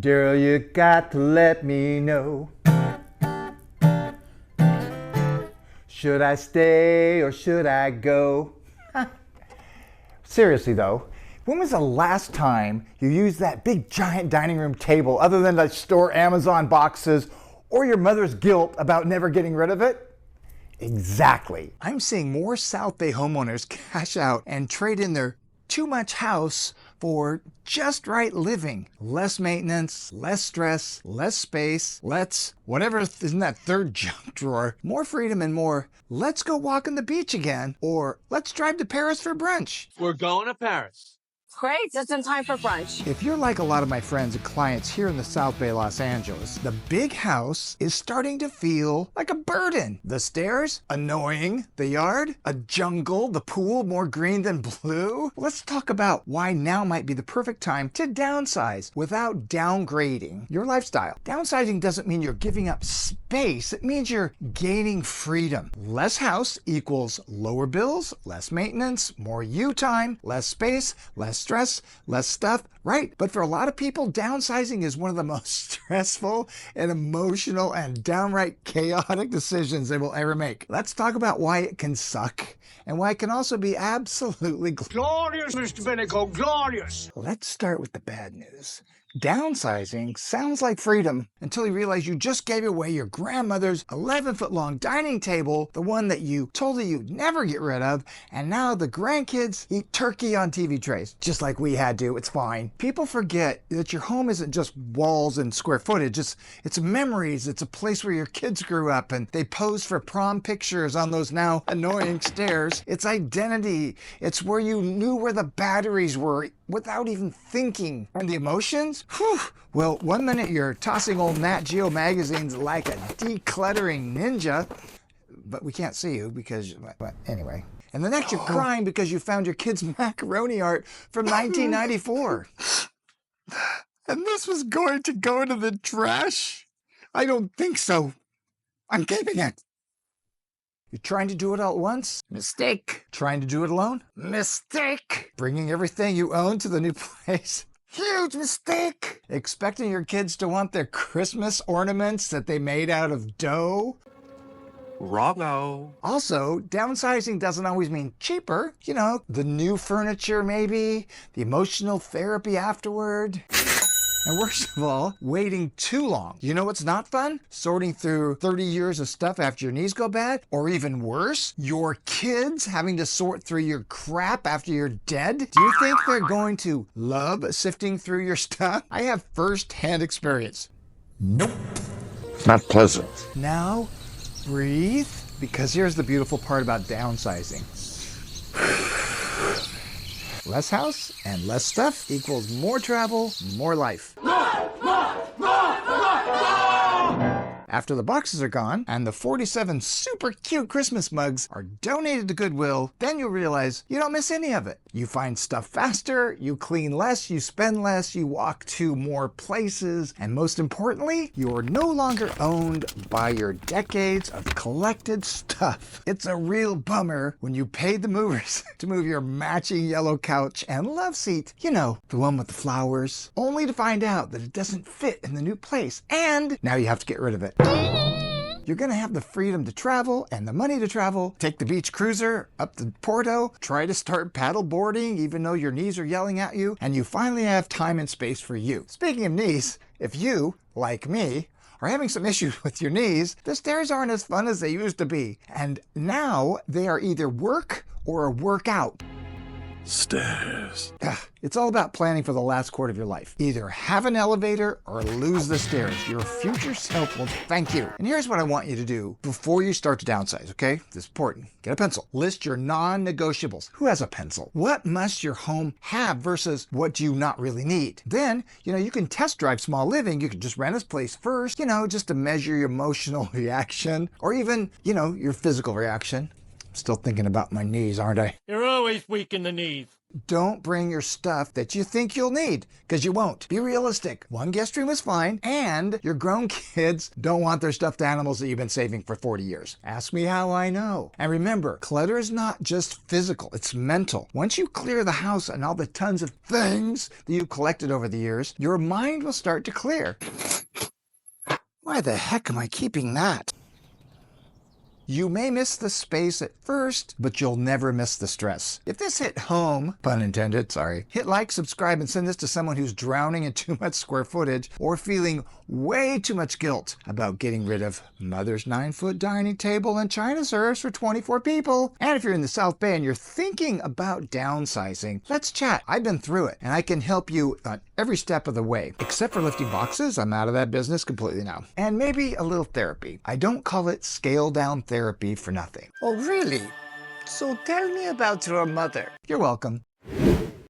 Girl, you got to let me know. Should I stay or should I go? Seriously though, when was the last time you used that big giant dining room table other than to store Amazon boxes or your mother's guilt about never getting rid of it? Exactly. I'm seeing more South Bay homeowners cash out and trade in their too much house for just right living. Less maintenance, less stress, less space, whatever is in that third junk drawer, more freedom and more, let's go walk on the beach again, or let's drive to Paris for brunch. We're going to Paris. Great, just in time for brunch. If you're like a lot of my friends and clients here in the South Bay, Los Angeles, the big house is starting to feel like a burden. The stairs, annoying. The yard, a jungle. The pool, more green than blue. Let's talk about why now might be the perfect time to downsize without downgrading your lifestyle. Downsizing doesn't mean you're giving up space. It means you're gaining freedom. Less house equals lower bills, less maintenance, more you time, less space, less stress, less stuff, right? But for a lot of people, downsizing is one of the most stressful and emotional and downright chaotic decisions they will ever make. Let's talk about why it can suck and why it can also be absolutely Glorious, Mr. Benico, glorious. Let's start with the bad news. Downsizing sounds like freedom until you realize you just gave away your grandmother's 11-foot-long dining table, the one that you told her you'd never get rid of, and now the grandkids eat turkey on TV trays, just like we had to. It's fine. People forget that your home isn't just walls and square footage. It's memories. It's a place where your kids grew up and they posed for prom pictures on those now annoying stairs. It's identity. It's where you knew where the batteries were without even thinking. And the emotions? Whew. Well, one minute you're tossing old Nat Geo magazines like a decluttering ninja, but we can't see you because, but anyway. And the next you're crying because you found your kid's macaroni art from 1994. And this was going to go into the trash? I don't think so. I'm keeping it. You're trying to do it all at once? Mistake. Trying to do it alone? Mistake. Bringing everything you own to the new place? Huge mistake. Expecting your kids to want their Christmas ornaments that they made out of dough? Wrong-o. Also, downsizing doesn't always mean cheaper. You know, the new furniture maybe, the emotional therapy afterward. And worst of all, waiting too long. You know what's not fun? Sorting through 30 years of stuff after your knees go bad? Or even worse, your kids having to sort through your crap after you're dead? Do you think they're going to love sifting through your stuff? I have first-hand experience. Nope. Not pleasant. Now, breathe, because here's the beautiful part about downsizing. Less house and less stuff equals more travel, more life. After the boxes are gone and the 47 super cute Christmas mugs are donated to Goodwill, then you'll realize you don't miss any of it. You find stuff faster, you clean less, you spend less, you walk to more places, and most importantly, you're no longer owned by your decades of collected stuff. It's a real bummer when you paid the movers to move your matching yellow couch and love seat, you know, the one with the flowers, only to find out that it doesn't fit in the new place, and now you have to get rid of it. You're gonna have the freedom to travel and the money to travel, take the beach cruiser up to Porto, try to start paddle boarding even though your knees are yelling at you, and you finally have time and space for you. Speaking of knees, if you, like me, are having some issues with your knees, the stairs aren't as fun as they used to be. And now they are either work or a workout. Stairs. It's all about planning for the last quarter of your life. Either have an elevator or lose the stairs. Your future self will thank you. And here's what I want you to do before you start to downsize, okay? This is important. Get a pencil. List your non-negotiables. Who has a pencil? What must your home have versus what do you not really need? Then, you can test drive small living. You can just rent a place first, just to measure your emotional reaction or even, your physical reaction. Still thinking about my knees, aren't I? You're always weak in the knees. Don't bring your stuff that you think you'll need, because you won't. Be realistic. One guest room is fine, and your grown kids don't want their stuffed animals that you've been saving for 40 years. Ask me how I know. And remember, clutter is not just physical, it's mental. Once you clear the house and all the tons of things that you've collected over the years, your mind will start to clear. Why the heck am I keeping that? You may miss the space at first, but you'll never miss the stress. If this hit home, pun intended, sorry, hit like, subscribe, and send this to someone who's drowning in too much square footage or feeling way too much guilt about getting rid of Mother's 9-foot dining table and china serves for 24 people. And if you're in the South Bay and you're thinking about downsizing, let's chat. I've been through it, and I can help you on every step of the way. Except for lifting boxes, I'm out of that business completely now. And maybe a little therapy. I don't call it scale down therapy for nothing. Oh, really? So tell me about your mother. You're welcome.